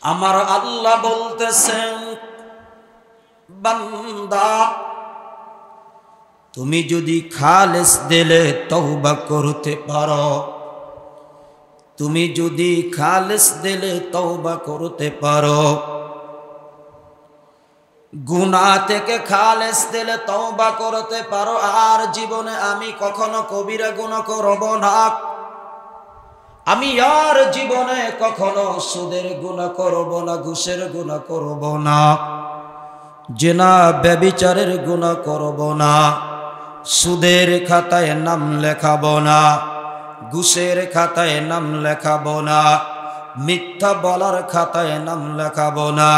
আমার আল্লাহ বলতেছেন, বান্দা তুমি যদি খালেস দিলে তওবা করতে পারো, তুমি যদি খালেস দিলে তওবা করতে পারো, গুনাহ থেকে খালেস দিলে তওবা করতে পারো, আর জীবনে আমি কখনো কবিরা গুনাহ করব না, আমি আর জীবনে কখনো সুদের গুনাহ করব না, ঘুষের গুনাহ করব না, জিনা ব্যভিচারের গুনাহ করব না, সুদের খাতায় নাম লেখাবো না, ঘুষের খাতায় নাম লেখাবো না, মিথ্যা বলার খাতায় নাম লেখাবো না,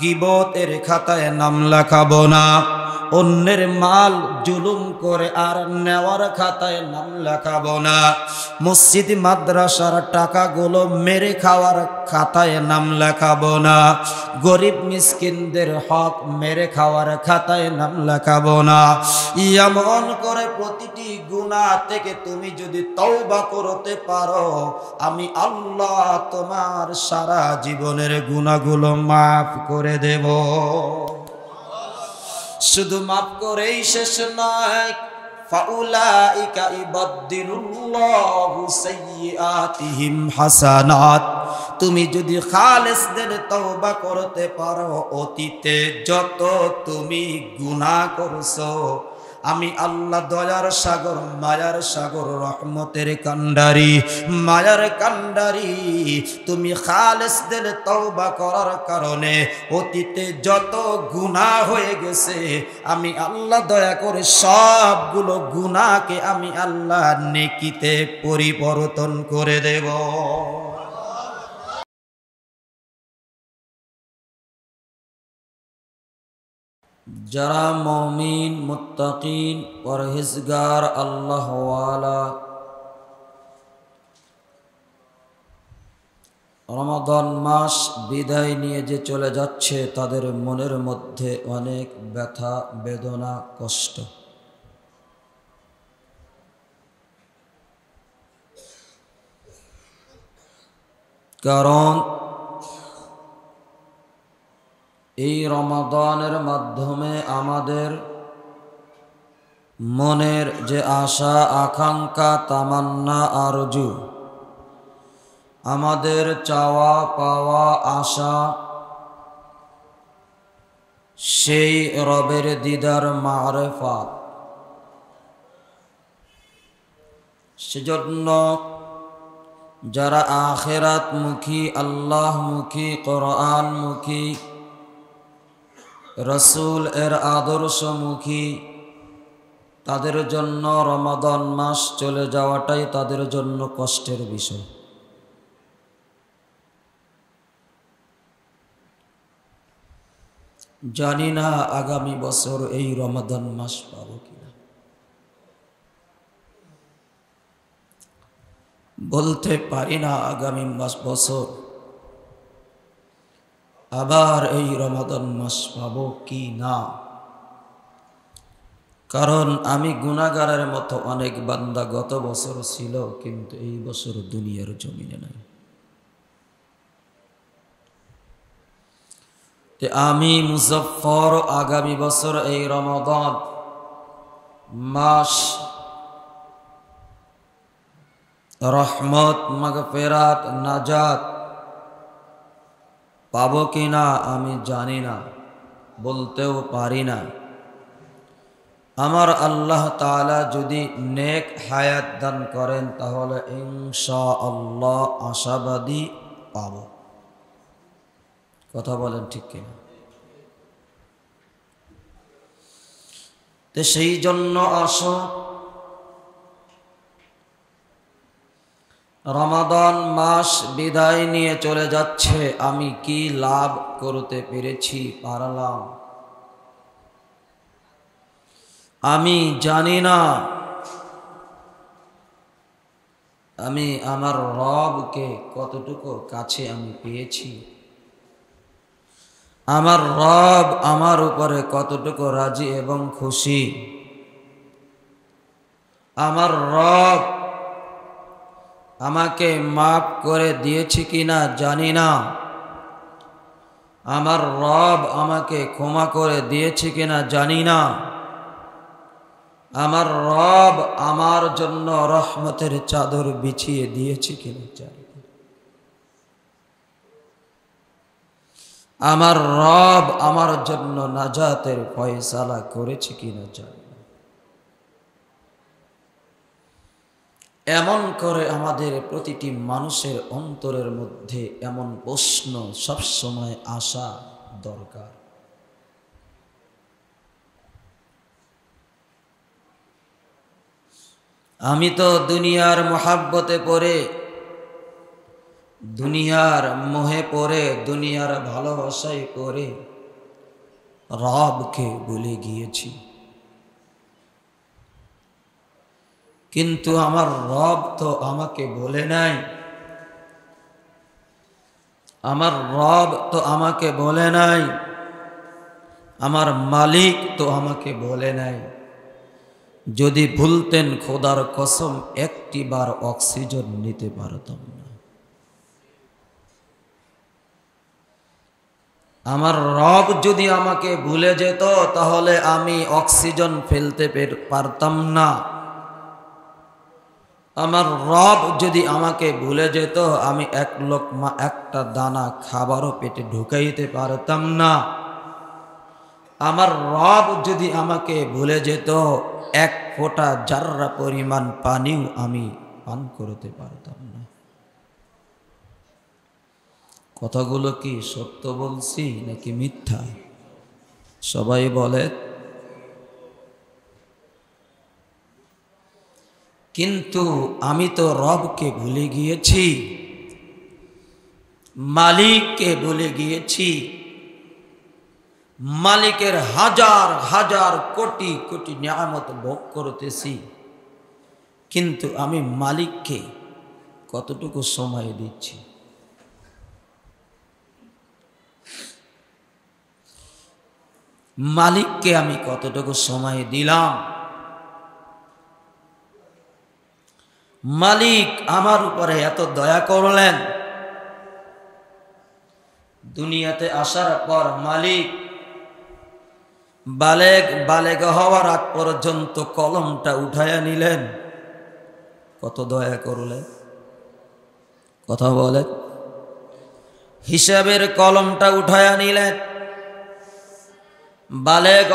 গীবতের খাতায় নাম লেখাবো না, অন্যের মাল জুলুম করে আর নেওয়ার খাতায় নাম লেখাবো না, মসজিদ মাদ্রাসার টাকাগুলো মেরে খাওয়ার খাতায় নাম লেখাবো না, গরিব মিসকিনদের হক মেরে খাওয়ার খাতায় নাম লেখাবো না। এমন করে প্রতিটি গুনাহ থেকে তুমি যদি তওবা করতে পারো, আমি আল্লাহ তোমার সারা জীবনের গুনাহগুলো মাফ করে দেব। শুধু মাফ করেই শেষ নয়, ফাউলাইকা ইবাদদিলুল্লাহু সাইয়্যাতিহিম হাসানাত। তুমি যদি খালেস দিলে তওবা করতে পারো, অতীতে যত তুমি গুনাহ করছো আমি আল্লাহ দয়ার সাগর, মায়ার সাগর, রহমতের কান্ডারি, মায়ার কান্ডারি, তুমি খালেস দিলে তওবা করার কারণে অতীতে যত গুনাহ হয়ে গেছে আমি আল্লাহ দয়া করে সবগুলো গুনাহকে আমি আল্লাহ নেকিতে পরিবর্তন করে দেব। যারা মুমিন, মুত্তাকিন, পরহেজগার, আল্লাহওয়ালা, রমাদান মাস বিদায় নিয়ে যে চলে যাচ্ছে তাদের মনের মধ্যে অনেক ব্যথা, বেদনা, কষ্ট। কারণ এই রমাদানের মাধ্যমে আমাদের মনের যে আশা, আকাঙ্ক্ষা, তামান্না, আরজু, আমাদের চাওয়া পাওয়া আশা, সেই রবের দিদার, মারেফাত, সেজন্য যারা আখিরাত মুখী, আল্লাহ মুখী, কোরআন মুখী, রসুল এর আদর্শমুখী, তাদের জন্য রমাদান মাস চলে যাওয়াটাই তাদের জন্য কষ্টের বিষয়। জানি না আগামী বছর এই রমাদান মাস পাবো কিনা, বলতে পারি না আগামী বছর আবার এই রমাদান মাস পাবো কি না। কারণ আমি গুনাহগারের মতো অনেক বান্দা গত বছর ছিল, কিন্তু এই বছর দুনিয়ার জমিনে নাই। আমি মুজাফফর আগামী বছর এই রমাদান মাস রহমত, মাগফিরাত, নাজাত পাবো কিনা আমি জানি না, বলতেও পারি না। আমার আল্লাহ তাআলা যদি নেক হায়াত দান করেন তাহলে ইনশাআল্লাহ আশাবাদী পাবো। কথা বলেন ঠিক কিনা? তো সেই জন্য আসো, রমাদান মাস বিদায় নিয়ে চলে যাচ্ছে, আমি কি লাভ করতে পেরেছি, পারলাম আমি জানি না। আমি আমার রবকে কতটুকু কাছে আমি পেয়েছি, আমার রব আমার উপরে কতটুকু রাজি এবং খুশি, আমার রব আমাকে মাফ করে দিয়েছে কিনা জানি না। আমার রব আমাকে ক্ষমা করে দিয়েছে কিনা জানি না, আমার রব আমার জন্য রহমতের চাদর বিছিয়ে দিয়েছে কিনা জানি না, আমার রব আমার জন্য নাজাতের ফয়সালা করেছে কিনা জানি না। এমন করে আমাদের প্রতিটি মানুষের অন্তরের মধ্যে এমন প্রশ্ন সবসময় আসা দরকার। আমি তো দুনিয়ার মহাব্বতে পড়ে, দুনিয়ার মোহে পড়ে, দুনিয়ার ভালোবাসায় পড়ে রবকে ভুলে গিয়েছি। কিন্তু আমার রব তো আমাকে বলে নাই, আমার রব তো আমাকে বলে নাই, আমার মালিক তো আমাকে বলে নাই। যদি ভুলতেন খোদার কসম একটি বার অক্সিজেন নিতে পারতাম না। আমার রব যদি আমাকে ভুলে যেত তাহলে আমি অক্সিজেন ফেলতে পারতাম না। আমার রব যদি আমাকে ভুলে যেত আমি এক লোকমা একটা দানা খাবারও পেটে ঢুকাইতে পারতাম না। আমার রব যদি আমাকে ভুলে যেত এক ফোঁটা জাররা পরিমাণ পানিও আমি পান করতে পারতাম না। কথাগুলো কি সত্য বলছি নাকি মিথ্যা? সবাই বলে। কিন্তু আমি তো রবকে ভুলে গিয়েছি, মালিককে ভুলে গিয়েছি। মালিকের হাজার হাজার কোটি কোটি নিয়ামত ভোগ করতেছি, কিন্তু আমি মালিককে কতটুকু সময় দিচ্ছি? মালিককে আমি কতটুকু সময় দিলাম? মালিক আমার উপরে এত দয়া করলেন, দুনিয়াতে আসার পর মালিক বালেগ হওয়ার আগ পর্যন্ত কলমটা উঠাইয়া নিলেন। কত দয়া করলেন, কথা বলেন। হিসাবের কলমটা উঠাইয়া নিলেন। বালেগ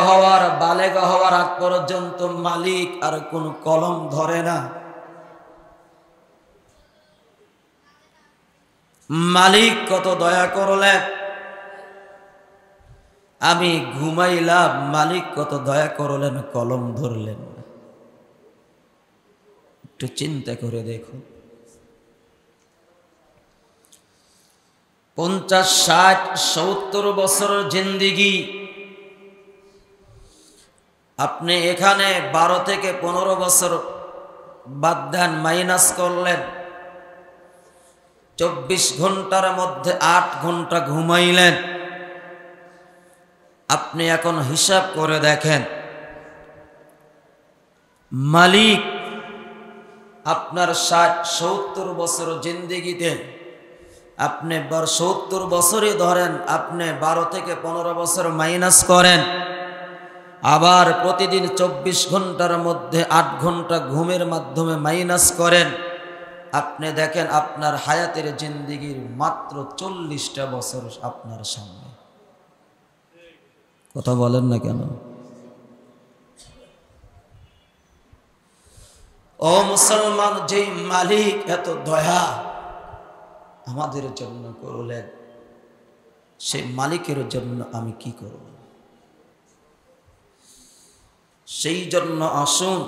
হওয়ার আগ পর্যন্ত মালিক আর কোন কলম ধরে না। মালিক কত দয়া করলেন। আমি ঘুমাইলাম, মালিক কত দয়া করলেন, কলম ধরলেন না। একটু চিন্তা করে দেখুন। 50, 60, 70 বছরের জিন্দিগি আপনি এখানে 12 থেকে 15 বছর বাদ দেন, মাইনাস করলেন। 24 ঘন্টার মধ্যে 8 ঘন্টা ঘুমাইলেন। আপনি এখন হিসাব করে দেখেন, মালিক আপনার 60-70 বছর জিন্দিগিতে আপনি 70 বছরই ধরেন, আপনি 12 থেকে 15 বছর মাইনাস করেন, আবার প্রতিদিন 24 ঘন্টার মধ্যে 8 ঘন্টা ঘুমের মাধ্যমে মাইনাস করেন। আপনি দেখেন আপনার হায়াতের জিন্দিগির মাত্র 40টা বছর আপনার সামনে। কথা বলেন না কেন? ও মুসলমান, যে মালিক এত দয়া আমাদের জন্য করলেন, সেই মালিকের জন্য আমি কি করব? সেই জন্য আসুন,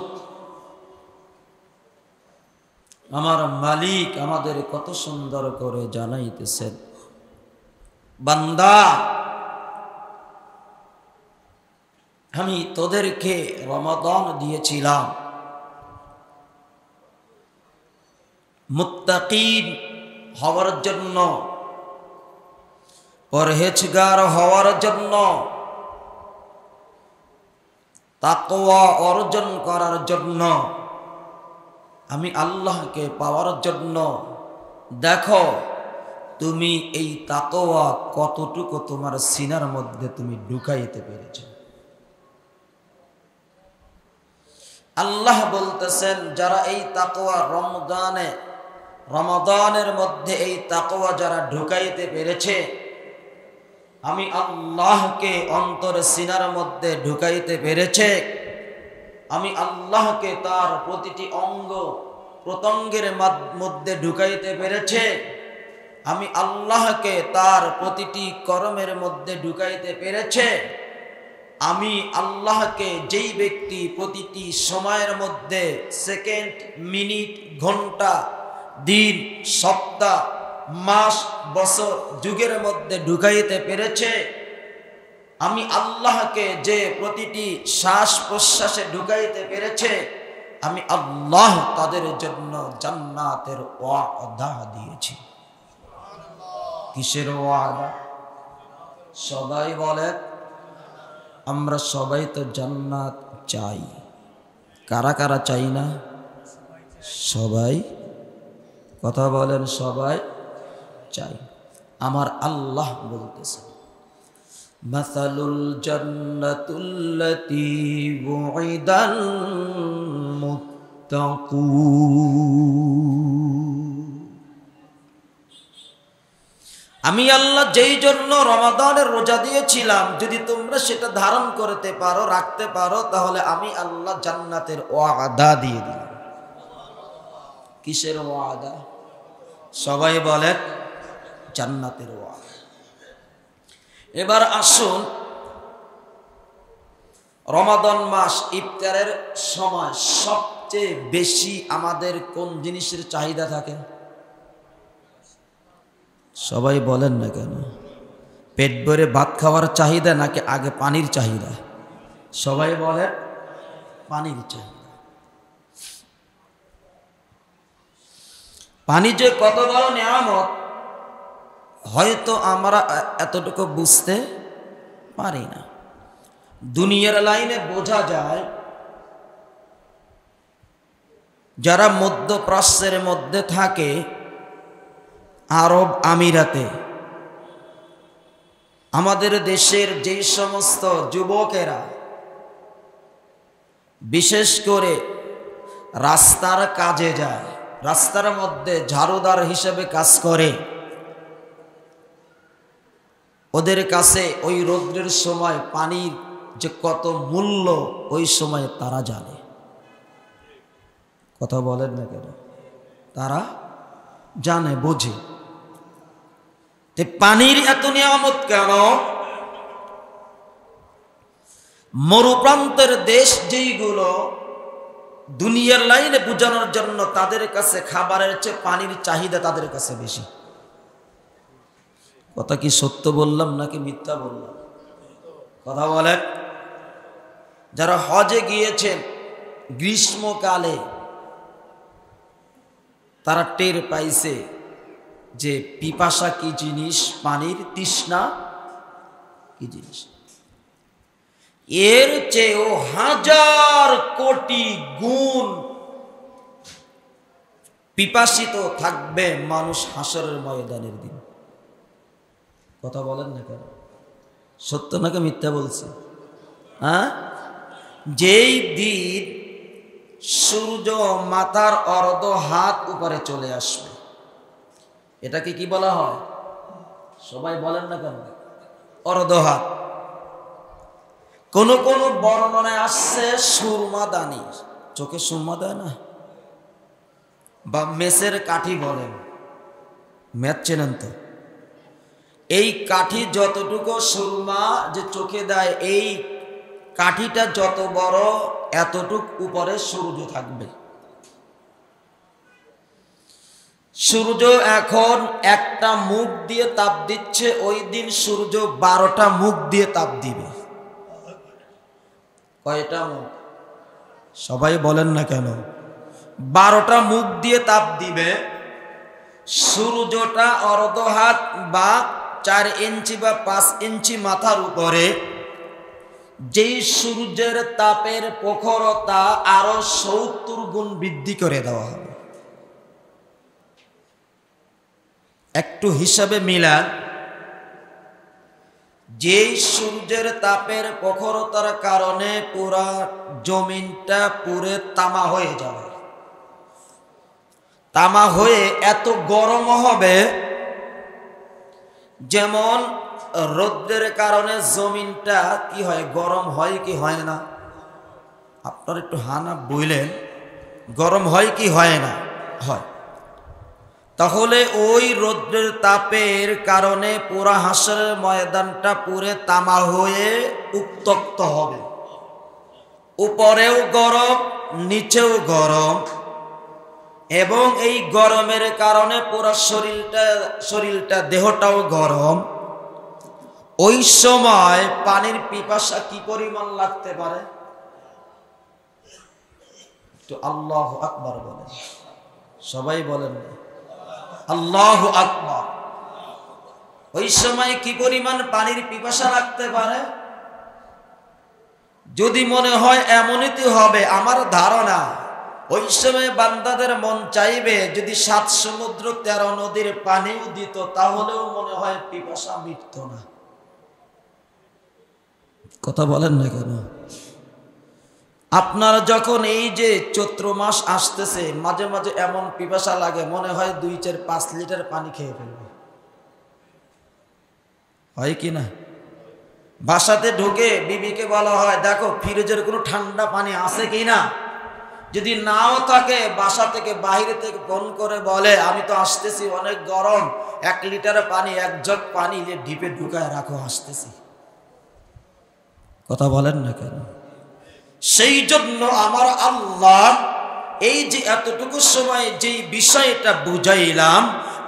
আমার মালিক আমাদের কত সুন্দর করে জানাইতেছেন, বান্দা আমি তোদেরকে রমাদান দিয়েছিলাম মুত্তাকিন হওয়ার জন্য, পরহেজগার হওয়ার জন্য, তাকওয়া অর্জন করার জন্য, আমি আল্লাহকে পাওয়ার জন্য। দেখো তুমি এই তাকওয়া কতটুকু তোমার সিনার মধ্যে তুমি ঢুকাইতে পেরেছ। আল্লাহ বলতেছেন যারা এই তাকওয়া রমাদানের মধ্যে এই তাকওয়া যারা ঢুকাইতে পেরেছে, আমি আল্লাহকে অন্তর সিনার মধ্যে ঢুকাইতে পেরেছে, আমি আল্লাহকে তার প্রতিটি অঙ্গ প্রত্যঙ্গের মধ্যে ঢুকাইতে পেরেছে, আমি আল্লাহকে তার প্রতিটি কর্মের মধ্যে ঢুকাইতে পেরেছে। আমি আল্লাহকে যেই ব্যক্তি প্রতিটি সময়ের মধ্যে সেকেন্ড, মিনিট, ঘন্টা, দিন, সপ্তাহ, মাস, বছর, যুগের মধ্যে ঢুকাইতে পেরেছে, আমি আল্লাহকে যে প্রতিটি শ্বাস প্রশ্বাসে ঢুকাইতে পেরেছে, আমি আল্লাহ তাদের জন্য জান্নাতের ওয়াদা দিয়েছি। কিসের ওয়াদা? সবাই বলে আমরা সবাই তো জান্নাত চাই। কারা কারা চাই না? সবাই। কথা বলেন, সবাই চাই। আমার আল্লাহ বলতেছে মাসালুল জান্নাতুল্লাতী উইদাল মুত্তাকুন। আমি আল্লাহ যেই জন্য রমাদানের রোজা দিয়েছিলাম, যদি তোমরা সেটা ধারণ করতে পারো, রাখতে পারো, তাহলে আমি আল্লাহ জান্নাতের ওয়াদা দিয়ে দিলাম। কিসের ওয়াদা? সবাই বলেন জান্নাতের ওয়াদা। এবার আসুন, রমাদান মাস ইফতারের সময় সবচেয়ে বেশি আমাদের কোন জিনিসের চাহিদা থাকে? সবাই বলেন না কেন? পেট ভরে ভাত খাওয়ার চাহিদা নাকি আগে পানির চাহিদা? সবাই বলেন পানির চাহিদা। পানি যে কত বড় নিয়ামত হয়তো আমরা এতটুকু বুঝতে পারি না। দুনিয়ার লাইনে বোঝা যায় যারা মধ্যপ্রাচ্যের মধ্যে থাকে, আরব আমিরাতে, আমাদের দেশের যেই সমস্ত যুবকেরা বিশেষ করে রাস্তার কাজে যায়, রাস্তার মধ্যে ঝাড়ুদার হিসেবে কাজ করে, ওদের কাছে ওই রৌদ্রের সময় পানির যে কত মূল্য ওই সময় তারা জানে। কথা বলেন না কেন? তারা জানে, বোঝে। পানির এত নিয়ামত কেন? মরুপ্রান্তের দেশ যেইগুলো, দুনিয়ার লাইনে বোঝানোর জন্য তাদের কাছে খাবারের চেয়ে পানির চাহিদা তাদের কাছে বেশি। কথা কি সত্য বললাম নাকি মিথ্যা বললাম? কথা বলেন। যারা হজে গিয়েছেন গ্রীষ্মকালে, তারা টের পাইছে যে পিপাসা কি জিনিস, পানির তৃষ্ণা কি জিনিস। এর চেয়েও হাজার কোটি গুণ পিপাসিত থাকবে মানুষ হাসরের ময়দানের দিন। কথা বলেন না কেন? সত্য নাকি মিথ্যা বলছে? হ্যাঁ, যেই দিন সূর্য মাথার অর্ধ হাত উপরে চলে আসবে, এটাকে কি বলা হয়? সবাই বলেন না কেন? অর্ধ হাত। কোন কোন বর্ণনায় আসছে সুরমাদানি, চোখে সুরমা দেয় না, বা মেসের কাঠি বলেন, মেদ চেনেন তো? এই কাঠি যতটুকু সুরমা যে চোখে দেয়, এই কাঠিটা যত বড় এতটুক উপরে সূর্য থাকবে। সূর্য এখন একটা মুখ দিয়ে তাপ দিচ্ছে, ওই দিন সূর্য 12টা মুখ দিয়ে তাপ দিবে। কয়টা মুখ? সবাই বলেন না কেন? 12টা মুখ দিয়ে তাপ দিবে। সূর্যটা অর্ধ হাত বা 4 ইঞ্চি বা 5 ইঞ্চি মাথার উপরে, যেই সূর্যের তাপের প্রখরতা আরো 70 গুণ বৃদ্ধি করে দেওয়া হবে। একটু হিসাবে মিলান, যেই সূর্যের তাপের প্রখরতার কারণে পুরা জমিনটা পুরে তামা হয়ে যাবে, তামা হয়ে এত গরম হবে, যেমন রোদ্রের কারণে জমিনটা কি হয়, গরম হয় কি হয় না? আপনার একটু হানা বললেন, গরম হয় কি হয় না? হয়। তাহলে ওই রৌদ্রের তাপের কারণে পুরা হাসরের ময়দানটা পুরে তামা হয়ে উত্তপ্ত হবে, উপরেও গরম নিচেও গরম, এবং এই গরমের কারণে পুরো শরীরটা দেহটাও গরম। ওই সময় পানির পিপাসা কি পরিমাণ লাগতে পারে? তো আল্লাহু আকবার বলেন, সবাই বলেন আল্লাহু আকবার। ওই সময় কি পরিমাণ পানির পিপাসা লাগতে পারে? যদি মনে হয় এমনই হবে, আমার ধারণা ওই সময় বান্দাদের মন চাইবে যদি 7 সমুদ্র 13 নদীর পানিও দিত, তাহলেও মনে হয় পিপাসা মিটত না। কথা বলেন না কেন? আপনার যখন এই যে চৈত্র মাস আসতেছে, মাঝে মাঝে এমন পিপাসা লাগে মনে হয় 2-4-5 লিটার পানি খেয়ে ফেলবে, হয় কি না? বাসাতে ঢুকে বিবিকে বলা হয়, দেখো ফ্রিজের কোনো ঠান্ডা পানি আছে কি না? যদি নাও থাকে, বাসা থেকে বাইরে থেকে ফোন করে বলে, আমি তো আসতেছি, অনেক গরম, 1 লিটার পানি, 1 জগ পানি ডিপে ঢুকায় রাখো, আসতেছি। কথা বলেন না কেন? সেই জন্য আমার আল্লাহ এই যে এতটুকু সময় যেই বিষয়টা বুঝাইলাম,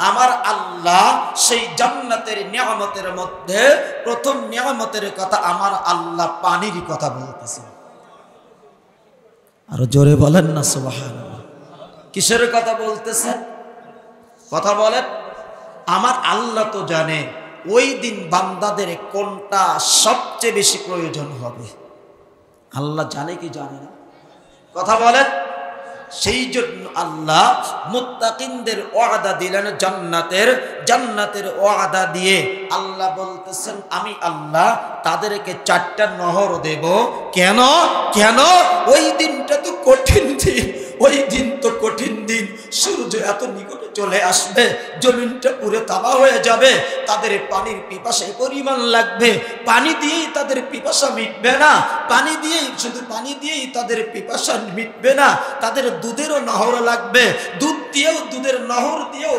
আমার আল্লাহ সেই জান্নাতের নিয়ামতের মধ্যে প্রথম নিয়ামতের কথা আমার আল্লাহ পানির কথা বলতেছে। আরো জোরে বলেন না সুবহানাল্লাহ। কিসের কথা বলতেছে? কথা বলেন। আমার আল্লাহ তো জানে ওই দিন বান্দাদের কোনটা সবচেয়ে বেশি প্রয়োজন হবে। আল্লাহ জানে কি জানে না? কথা বলেন। সেই জন্য আল্লাহ মুত্তাকিনদের ওয়াদা দিলেন জান্নাতের ওয়াদা দিয়ে আল্লাহ বলতেছেন, আমি আল্লাহ তাদেরকে 4টা নহর দেব। কেন? কেন? ওই দিনটা তো কঠিন দিন, ওই দিন তো কঠিন দিন। সূর্য এত নিকটে চলে আসবে, জমিনটা পুরো তামা হয়ে যাবে, তাদের পানির পিপাসায় পরিমাণ লাগবে, পানি দিয়েই তাদের পিপাসা মিটবে না, পানি দিয়েই, শুধু পানি দিয়েই তাদের পিপাসা মিটবে না, তাদের দুধেরও নহর লাগবে, দুধের নহর দিয়েও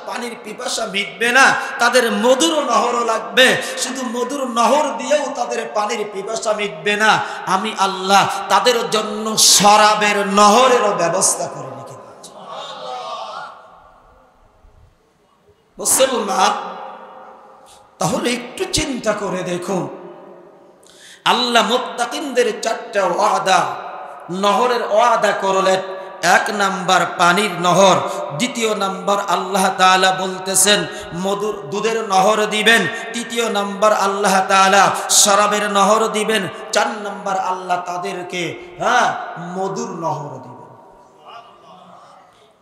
পানির পিপাসা মিটবে না, তাদের মধুর নহরও লাগবে, শুধু মধুর নহর দিয়েও তাদের পানির পিপাসা মিটবে না। আমি আল্লাহ তাদের জন্য শরাবের নহরেরও ব্যবস্থা করে রেখে দিয়েছি। মুসলমান, তাহলে একটু চিন্তা করে দেখুন, আল্লাহ মুত্তাকিনদের 4টা ওয়াদা, নহরের ওয়াদা করলেন। 1 নাম্বার পানির নহর, 2 নাম্বার আল্লাহ তাআলা বলতেছেন দুধের নহর দিবেন, 3 নাম্বার আল্লাহ তাআলা শরাবের নহর দিবেন, 4 নাম্বার আল্লাহ তাদেরকে মধুর নহর দিবেন।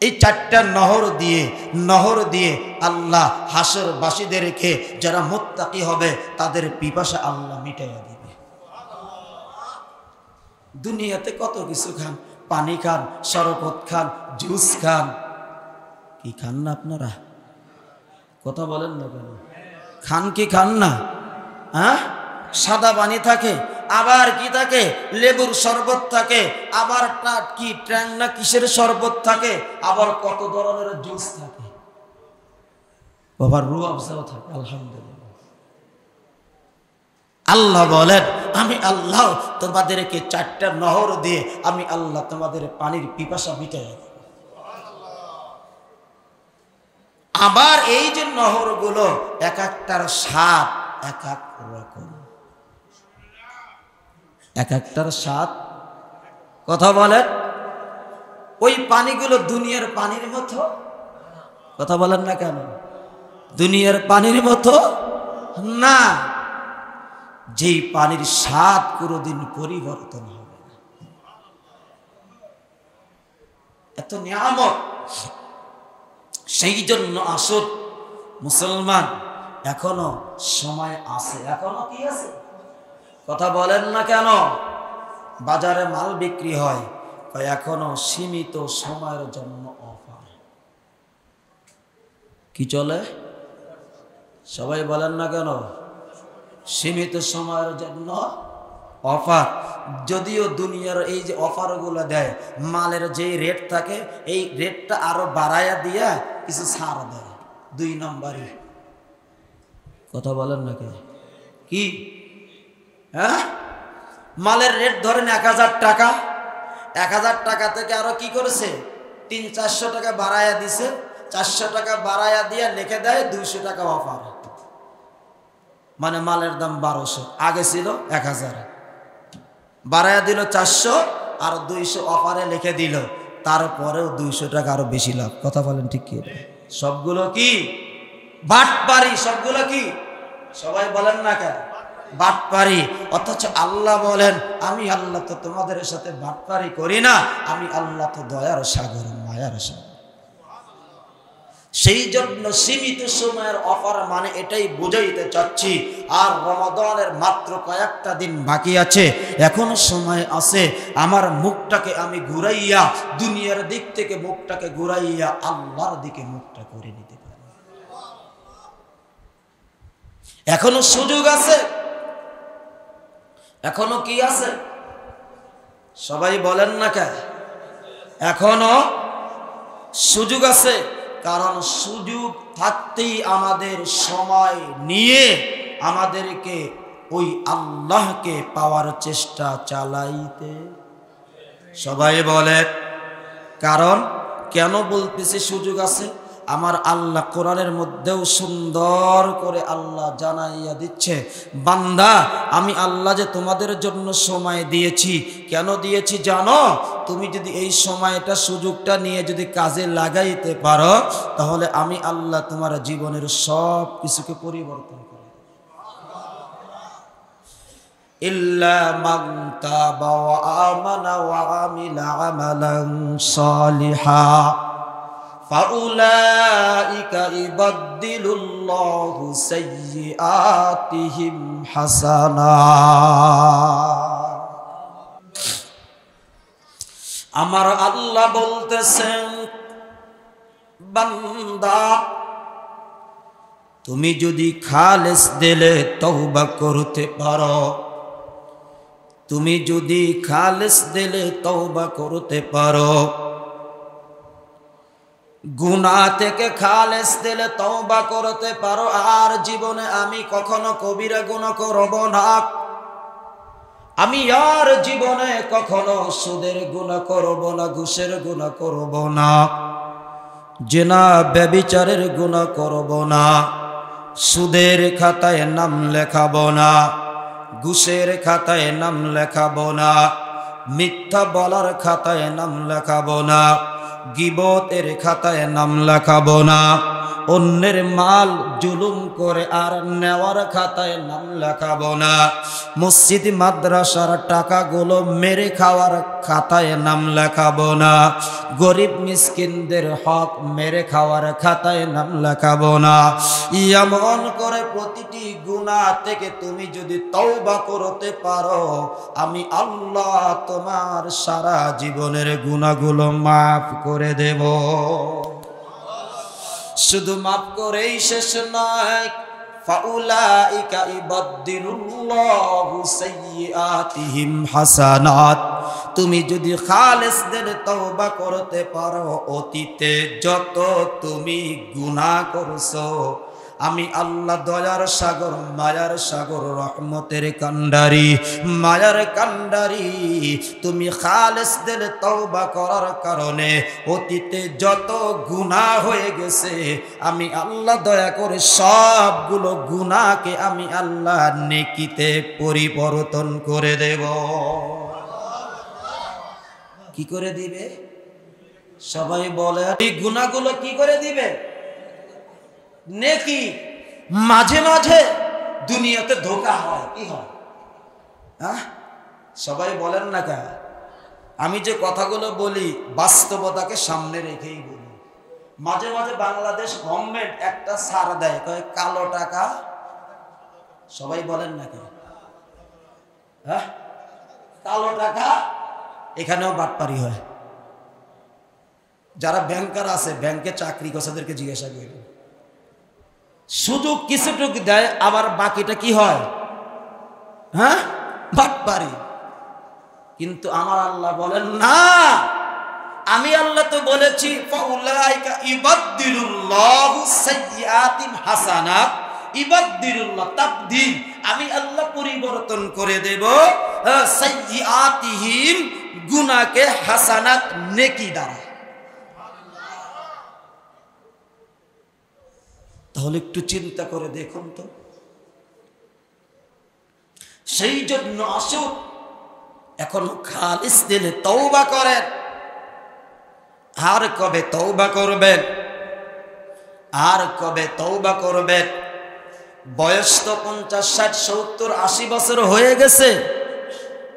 এই 4টা নহর দিয়ে আল্লাহ হাসরবাসীদেরকে, যারা মুত্তাকি হবে, তাদের পিপাসা আল্লাহ মিটাইয়া দিবে। দুনিয়াতে কত কিছু খান, পানি খান, শরবত খান, জুস খান, কি খান না আপনারা? কথা বলেন না কেন? খান কি খান না? সাদা পানি থাকে, আবার কি থাকে, লেবুর শরবত থাকে, আবার কি ট্যাং না কিসের শরবত থাকে, আবার কত ধরনের জুস থাকে, বাবার রুয়াবজাও থাকে। আলহামদুলিল্লাহ। আল্লাহ বলেন, আমি আল্লাহ তোমাদেরকে 4টা নহর দিয়ে আমি আল্লাহ তোমাদের পানির পিপাসা মিটাই দেব। আবার এই যে নহরগুলো, এক একটার স্বাদ এক এক রকম, এক একটার স্বাদ। কথা বলেন। ওই পানিগুলো দুনিয়ার পানির মতো? কথা বলেন না কেন? দুনিয়ার পানির মতো না। যেই পানির স্বাদ কোনোদিন পরিবর্তন হবে না, এত নিয়ামত। সেই জন্য আসুন মুসলমান এখনো সময় আছে, এখনো কি আছে? কথা বলেন না কেন? বাজারে মাল বিক্রি হয়, এখনো সীমিত সময়ের জন্য অফার। কি চলে? সবাই বলেন না কেন? সীমিত সময়ের জন্য অফার। যদিও দুনিয়ার এই যে অফারগুলো দেয়, মালের যে রেট থাকে এই রেটটা আরো বাড়াইয়া দিয়া কিছু ছাড় দেয়। 2 নম্বরই। কথা বলেন না কেন? কি হ্যাঁ, মালের রেট ধরেন 1000 টাকা, 1000 টাকা থেকে আরো কি করেছে 300-400 টাকা বাড়াইয়া দিছে। 400 টাকা বাড়াইয়া দিয়া লিখে দেয় 200 টাকা অফার। মানে মালের দাম 1200, আগে ছিল 1000, বাড়াইয়া দিল 400 আর 200 অফারে লিখে দিল, তারপরেও 200 টাকা আরো বেশি লাভ। কথা বলেন ঠিক কি? সবগুলো কি বাটপারি? সবগুলো কি? সবাই বলেন না কেন? বাটপারি। অথচ আল্লাহ বলেন, আমি আল্লাহ তো তোমাদের সাথে বাটপারি করি না, আমি আল্লাহ তো দয়ার সাগর, মায়ার সাগর। সেই জন্য সীমিত সময়ের অফার মানে এটাই বুঝাইতে চাচ্ছি। আর রমাদানের মাত্র কয়েকটা দিন বাকি আছে, এখনো সময় আছে। আমার মুখটাকে আমি ঘুরাইয়া, দুনিয়ার দিক থেকে মুখটাকে ঘুরাইয়া আল্লাহর দিকে মুখটা করে নিতে পারি। এখনো সুযোগ আছে, এখনো কি আছে? সবাই বলেন না কেন? এখনো সুযোগ আছে। কারণ সুযোগ থাকতেই আমাদের সময় নিয়ে আমাদেরকে ওই আল্লাহকে পাওয়ার চেষ্টা চালাইতে। সবাই বলে কারণ কেন বলতেছে সুযোগ আছে? আমার আল্লাহ কোরআনের মধ্যেও সুন্দর করে আল্লাহ জানাইয়া দিচ্ছে, বান্দা আমি আল্লাহ যে তোমাদের জন্য সময় দিয়েছি। কেন দিয়েছি জানো? তুমি যদি এই সময়টা সুযোগটা নিয়ে যদি কাজে লাগাইতে পারো, তাহলে আমি আল্লাহ তোমার জীবনের সব কিছুকে পরিবর্তন করে দেব। ইল্লা মান তাবা ওয়া আমানা ওয়া আমিলা আমালান সালিহা ফাউলাইকা ইবাদদিলুল্লাহু সাইয়্যাতিহিম হাসানাত। আমার আল্লাহ বলতেছেন, বান্দা তুমি যদি খালেস দিলে তওবা করতে পারো, তুমি যদি খালেস দিলে তওবা করতে পারো, গুনাহ থেকে খালেস দিলে তওবা করতে পারো, আর জীবনে আমি কখনো কবিরা গুনাহ করব না, আমি আর জীবনে কখনো সুদের গুনাহ করব না, ঘুষের গুনাহ করব না, জিনা ব্যভিচারের গুনাহ করব না, সুদের খাতায় নাম লেখাবো না, ঘুষের খাতায় নাম লেখাবো না, মিথ্যা বলার খাতায় নাম লেখাবো না, গীবতের খাতায় নাম লেখাবো না, অন্যের মাল জুলুম করে আর নেওয়ার খাতায় নাম লেখাবো না, মসজিদ মাদ্রাসার টাকাগুলো মেরে খাওয়ার খাতায় নাম লেখাবো না, গরিব মিসকিনদের হক মেরে খাওয়ার খাতায় নাম লেখাবো না। এমন করে প্রতিটি গুনাহ থেকে তুমি যদি তওবা করতে পারো, আমি আল্লাহ তোমার সারা জীবনের গুনাহগুলো মাফ করে দেব। শুধু মাফ করেই শেষ নয়, ফাউলাইকা ইবাদদিলুল্লাহু সাইয়্যাতিহিম হাসানাত। তুমি যদি খালেস দিলে তওবা করতে পারো, অতীতে যত তুমি গুনাহ করছো, আমি আল্লাহ দয়ার সাগর, মায়ার সাগর, রহমতের কান্ডারি, মায়ার কান্ডারি, তুমি খালেস দিলে তওবা করার কারণে অতীতে যত গুনাহ হয়ে গেছে, আমি আল্লাহ দয়া করে সবগুলো গুনাহকে আমি আল্লাহ নেকিতে পরিবর্তন করে দেব। কি করে দিবে? সবাই বলে এই গুনাহগুলো কি করে দিবে? নেকি। মাঝে মাঝে দুনিয়াতে ধোঁকা হয়, কি হয়? হ্যাঁ, সবাই বলেন না কেন? আমি যে কথাগুলো বলি বাস্তবতাকে সামনে রেখেই বলি। মাঝে মাঝে বাংলাদেশ গভর্নমেন্ট একটা ছাড় দেয়, কয় কালো টাকা, সবাই বলেন নাকি, হ্যাঁ কালো টাকা এখানেও বাটপারি হয়। যারা ব্যাংকার আছে, ব্যাংকে চাকরি করছে, তাদেরকে জিজ্ঞাসা করি, শুধু কিছুটুকু দেয়, আবার বাকিটা কি হয়, হ্যাঁ বাটপারি। কিন্তু আমার আল্লাহ বলেন না, আমি আল্লাহ তো বলেছি ফাউলাইকা ইবাদদিলুল্লাহু সাইয়্যাতিন হাসানাত, ইবাদদিলুল্লাহ তাবদীল, আমি আল্লাহ পরিবর্তন করে দেব সাইয়্যাতিহিম, গুনাহকে হাসানাত নেকি দ্বারা। তাহলে একটু চিন্তা করে দেখুন তো। সেই জন্য আসুন এখনো খালিস দিলে তওবা করেন। আর কবে তওবা করবেন, আর কবে তওবা করবেন? বয়স তো 50, 60, 70, 80 বছর হয়ে গেছে,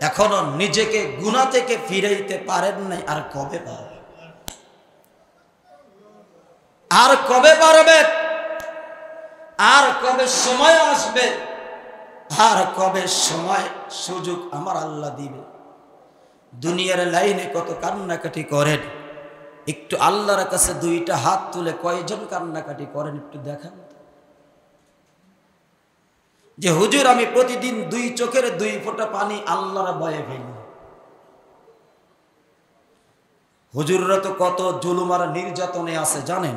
এখনো নিজেকে গুনাহ থেকে ফিরাইতে পারেন নাই। আর কবে পারবেন? আর কবে পারবেন? আর কবে সময় আসবে? আর কবে সময় সুযোগ আমার আল্লাহ দিবে? দুনিয়ার লাইনে কত কান্নাকাটি করেন, একটু আল্লাহর কাছে দুইটা হাত তুলে কয়জন কান্নাকাটি করেন একটু দেখান যে হুজুর আমি প্রতিদিন 2 চোখের 2 ফোঁটা পানি আল্লাহর ভয়ে ফেলি। হুজুররা তো কত জুলুম আর নির্যাতনে আছে জানেন?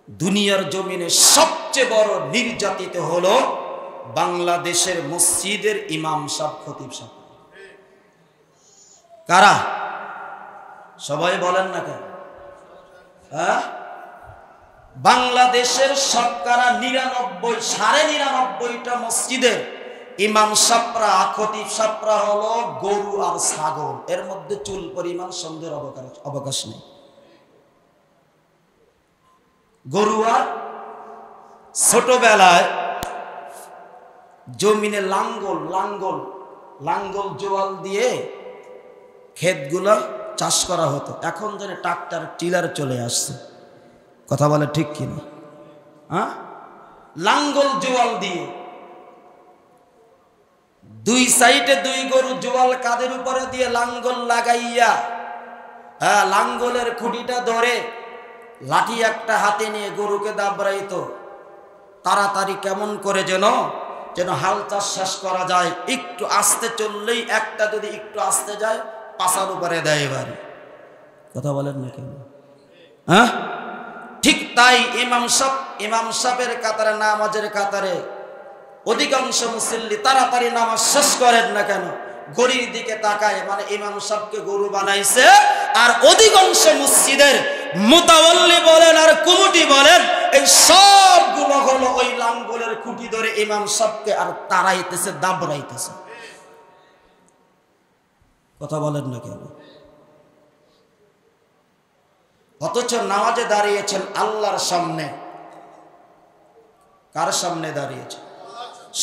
দুনিয়ার জমিনে সবচেয়ে বড় নির্যাতিত হলো বাংলাদেশের মসজিদের ইমাম সাহেব, খতিব সাহেব। কারা? সবাই বলেন না কেন? হ্যাঁ, বাংলাদেশের শতকরা 99, 99.5টা মসজিদের ইমাম সাহেবরা, খতিব সাহেবরা হলো গরু আর ছাগল, এর মধ্যে চুল পরিমাণ সন্দেহের অবকাশ নেই। গরু আর ছোটবেলায় জমিনে লাঙ্গল জোয়াল দিয়ে ক্ষেতগুলো চাষ করা হতো। এখন যেন ট্রাক্টর টিলার চলে আসছে, কথা বলে ঠিক কিনা? হ্যাঁ, লাঙ্গল জোয়াল দিয়ে 2 সাইডে 2 গরু, জোয়াল কাদের উপরে দিয়ে লাঙ্গল লাগাইয়া, লাঙ্গলের খুঁটিটা ধরে লাঠি একটা হাতে নিয়ে গরুকে দাবড়াইতো। তাড়াতাড়ি কেমন করে যেন হাল চাষ শেষ করা যায়। একটু আস্তে চললেই, একটা যদি একটু আস্তে যায়, পাছার উপরে দেয় বাড়ি। কথা বলেন না কেন? হ্যাঁ, ঠিক তাই ইমাম সাহেবের কাতারে, নামাজের কাতারে অধিকাংশ মুসল্লি তাড়াতাড়ি নামাজ শেষ করেন না কেন? গরুর দিকে তাকায়, মানে ইমাম সাহেবকে গরু বানাইছে। আর অধিকাংশ মসজিদের মুতাওয়াল্লি বলেন আর কমিটি বলেন, এই সবগুলো হলো ওই লাঙ্গলের খুঁটি ধরে ইমাম সাহেবকে আর তাড়াইতেছে, দাবড়াইতেছে। কথা বলেন না কেন? অথচ নামাজে দাঁড়িয়েছেন আল্লাহর সামনে। কার সামনে দাঁড়িয়েছে?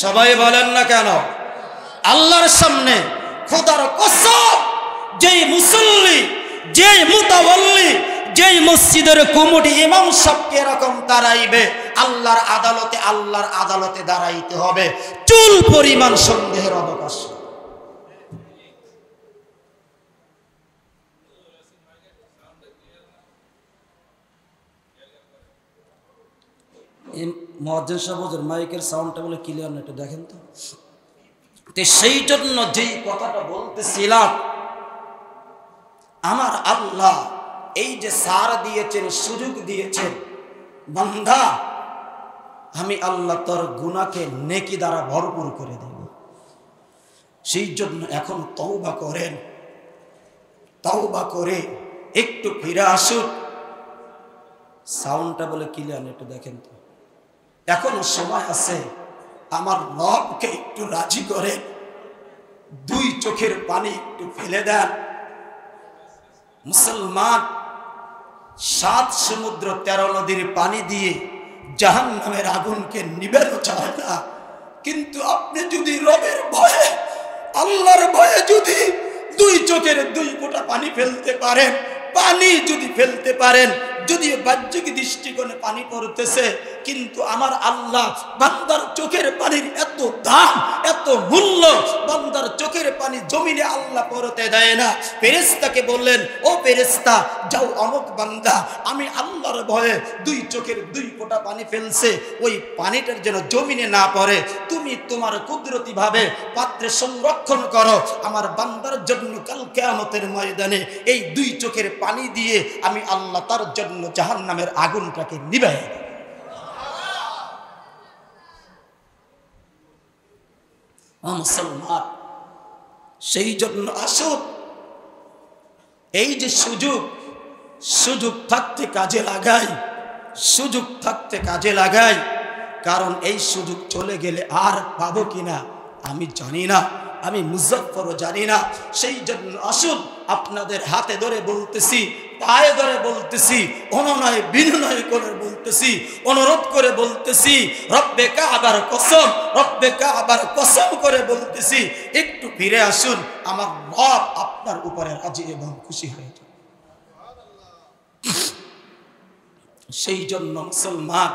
সবাই বলেন না কেন? আল্লাহর সামনে। খোদার কসম, যেই মুসল্লি, যেই মুতাওয়াল্লি, যেই মসজিদের কমিটি ইমাম সাহেবকে এরকম দাঁড়াইবে, আল্লাহর আদালতে দাঁড়াইতে হবে, চুল পরিমাণ সন্দেহের অবকাশ। মুয়াজ্জিন সাহেব হুজুর মাইকের সাউন্ডটা বলে ক্লিয়ার না, একটু দেখেন তো। সেই জন্য যেই কথাটা বলতেছিলাম, আমার আল্লাহ এই যে সার দিয়েছেন, সুযোগ দিয়েছেন, বান্দা আমি আল্লাহ তোর গুনাহকে নেকি দ্বারা ভরপুর করে দেব। সেই জন্য এখন তওবা করেন, তওবা করে একটু ফিরে আসুন। সাউন্ডটা বলে ক্লিয়ার, একটু দেখেন তো। এখনো সময় আছে, আমার রবকে একটু রাজি করে 2 চোখের পানি একটু ফেলে দেন। মুসলমান 7 সমুদ্র 13 নদীর পানি দিয়ে জাহান্নামের আগুনকে নিবেও চায় না, কিন্তু আপনি যদি রবের ভয়ে, আল্লাহর ভয়ে যদি 2 চোখের 2 ফোঁটা পানি ফেলতে পারেন, পানি যদি ফেলতে পারেন, যদিও বাহ্যিক দৃষ্টিকোণে পানি পড়তেছে, কিন্তু আমার আল্লাহ বান্দার চোখের পানির এত দাম, এত মূল্য, বান্দার চোখের পানি জমিনে আল্লাহ পড়তে দেয় না। ফেরেশতাকে বললেন, ও ফেরেশতা, যাও অমুক বান্দা আমি আল্লাহর ভয়ে দুই চোখের দুই ফোঁটা পানি ফেলছে, ওই পানিটার যেন জমিনে না পড়ে, তুমি তোমার কুদরতি ভাবে পাত্রে সংরক্ষণ করো। আমার বান্দার জন্য কাল কিয়ামতের ময়দানে এই দুই চোখের পানি দিয়ে আমি আল্লাহ তার জন্য জাহান্নামের আগুনটাকে নিভাই দেব। মুসলমান, সেই জন্য আসুন এই যে সুযোগ থাকতে কাজে লাগাই, সুযোগ থাকতে কাজে লাগাই। কারণ এই সুযোগ চলে গেলে আর পাবো কিনা আমি জানি না, আমি মুজাফফরও জানি না। সেই জন্য আসুন আপনাদের হাতে ধরে বলতেছি, পায়ে ধরে বলতেছি, অনুনয় বিনয় করে বলতেছি, অনুরোধ করে বলতেছি, রব্বে কাবার কসম, রব্বে কাবার কসম করে বলতেছি, একটু ফিরে আসুন। আমার রব আপনার উপরে রাজি এবং খুশি হয়ে যাবে। সেই জন্য মুসলমান,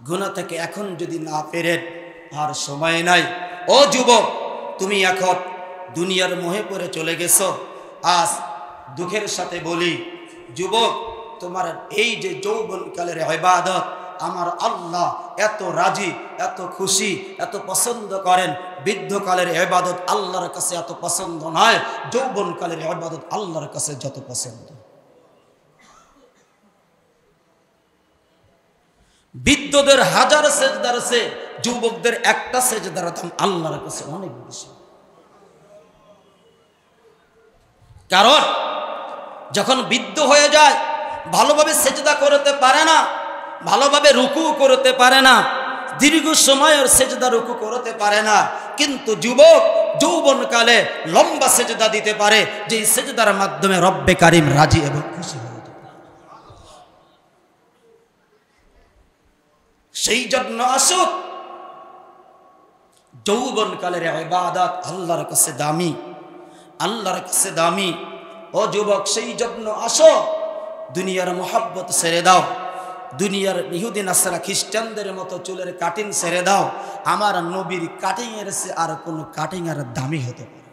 গুনাহ থেকে এখন যদি না ফেরেন আর সময় নাই। ও যুবক, তুমি এখন দুনিয়ার মোহে পড়ে চলে গেছো। আজ দুঃখের সাথে বলি যুবক, তোমার এই যে যৌবনকালের ইবাদত আমার আল্লাহ এত রাজি, এত খুশি, এত পছন্দ করেন। বৃদ্ধকালের ইবাদত আল্লাহর কাছে এত পছন্দ নয়, যৌবনকালের ইবাদত আল্লাহর কাছে যত পছন্দ। বৃদ্ধদের হাজার সেজদার আছে, যুবকদের একটা সেজদার দাম আল্লাহর কাছে অনেক বেশি। কারণ যখন বৃদ্ধ হয়ে যায়, ভালোভাবে সেজদা করতে পারে না, ভালোভাবে রুকু করতে পারে না, দীর্ঘ সময়ের সেজদা রুকু করতে পারে না। কিন্তু যুবক যৌবনকালে লম্বা সেজদা দিতে পারে, যে সেজদার মাধ্যমে রব্বে কারিম রাজি এবং খুশি হয়ে যায়। সেই জন্য আসুক, যৌবনকালের ইবাদত আল্লাহর কাছে দামি, আল্লাহর কাছে দামি। ও যুবক, সেই জন্য আসো, দুনিয়ার মোহাব্বত ছেড়ে দাও, দুনিয়ার ইহুদি নাসারা খ্রিস্টানদের মতো চুলের কাটিং ছেড়ে দাও। আমার নবীর কাটিং এর চেয়ে আর কোনো কাটিং আর দামি হতে পারে?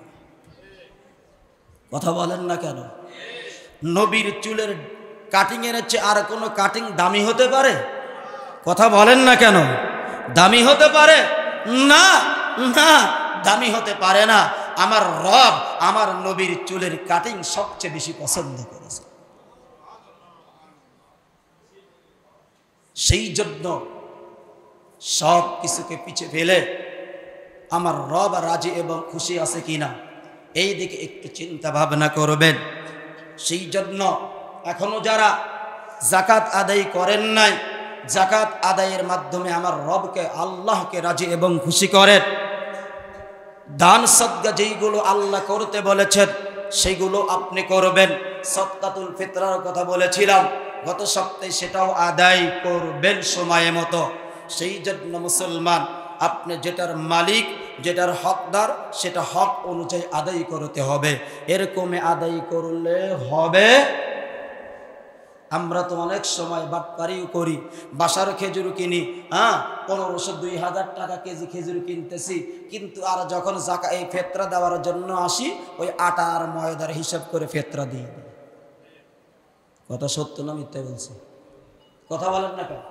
কথা বলেন না কেন? নবীর চুলের কাটিং এর চেয়ে আর কোনো কাটিং দামি হতে পারে? কথা বলেন না কেন? দামি হতে পারে না, না দামি হতে পারে না। আমার রব আমার নবীর চুলের কাটিং সবচেয়ে বেশি পছন্দ করেছে। সেই জন্য সব কিছুকে পিছে ফেলে আমার রব রাজি এবং খুশি আছে কিনা এই দিকে একটু চিন্তা ভাবনা করবেন। সেই জন্য এখনো যারা যাকাত আদায় করেন নাই, যাকাত আদায়ের মাধ্যমে আমার রবকে আল্লাহকে রাজি এবং খুশি করেন। দান সদকা যেইগুলো আল্লাহ করতে বলেছেন সেইগুলো আপনি করবেন। সদকাতুল ফিতরার কথা বলেছিলাম গত সপ্তাহে, সেটাও আদায় করবেন সময় মতো। সেই জন্য মুসলমান, আপনি যেটার মালিক, যেটার হকদার, সেটা হক অনুযায়ী আদায় করতে হবে। এরকমে আদায় করলে হবে। আমরা তো অনেক সময় বাটপারিও করি, বাসার খেজুর কিনি, 1500-2000 টাকা কেজি খেজুর কিনতেছি, কিন্তু আর যখন এই ফেতরা দেওয়ার জন্য আসি, ওই আটা আর ময়দার হিসাব করে ফেতরা দিয়ে দিই। কথা সত্য না মিথ্যা বলছি? কথা বলেন না কেন?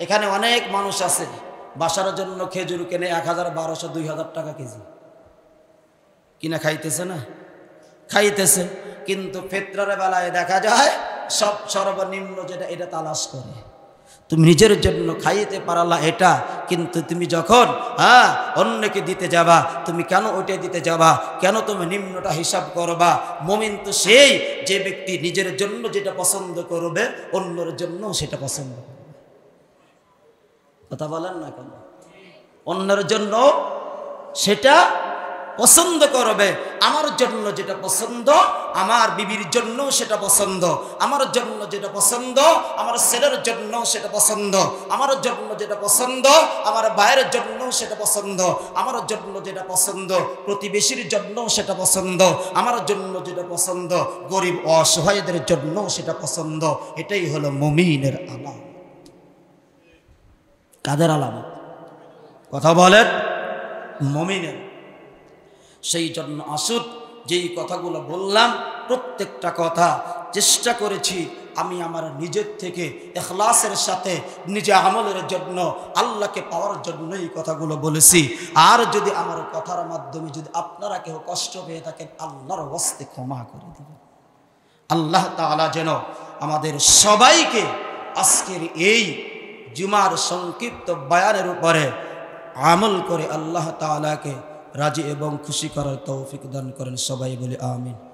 এখানে অনেক মানুষ আছে বাসার জন্য খেজুর কেনে 1000-1200-2000 টাকা কেজি কিনা খাইতেছে না? খাইতেছে, কিন্তু ফিতরার বেলায় দেখা যায় সব সর্বনিম্ন যেটা এটা তালাশ করে। তুমি নিজের জন্য খাইতে পারলা এটা, কিন্তু তুমি যখন অন্যকে দিতে যাবা, তুমি কেন ওইটা দিতে যাবা? কেন তুমি নিম্নটা হিসাব করবা? মুমিন তো সেই যে ব্যক্তি নিজের জন্য যেটা পছন্দ করবে অন্যের জন্য সেটা পছন্দ করবে। কথা বলেন না কেন? অন্যের জন্য সেটা পছন্দ করবে। আমার জন্য যেটা পছন্দ আমার বিবির জন্য সেটা পছন্দ, আমার জন্য যেটা পছন্দ আমার ছেলের জন্য সেটা পছন্দ, আমার জন্য যেটা পছন্দ আমার ভাইয়ের জন্য সেটা পছন্দ, আমার জন্য যেটা পছন্দ প্রতিবেশীর জন্য সেটা পছন্দ, আমার জন্য যেটা পছন্দ গরিব অসহায়দের জন্য সেটা পছন্দ। এটাই হলো মুমিনের আলামত। কাদের আলামত? কথা বলেন, মুমিনের। সেই জন্য আসুন, যেই কথাগুলো বললাম প্রত্যেকটা কথা চেষ্টা করেছি আমি আমার নিজের থেকে ইখলাসের সাথে নিজে আমলের জন্য আল্লাহকে পাওয়ার জন্য এই কথাগুলো বলেছি। আর যদি আমার কথার মাধ্যমে যদি আপনারা কেউ কষ্ট পেয়ে থাকেন আল্লাহর ওয়াস্তে ক্ষমা করে দিবেন। আল্লাহ তাআলা যেন আমাদের সবাইকে আজকের এই জুমার সংক্ষিপ্ত বয়ানের উপরে আমল করে আল্লাহ তাআলাকে রাজি এবং খুশি করার তৌফিক দান করেন। সবাই বলি আমিন।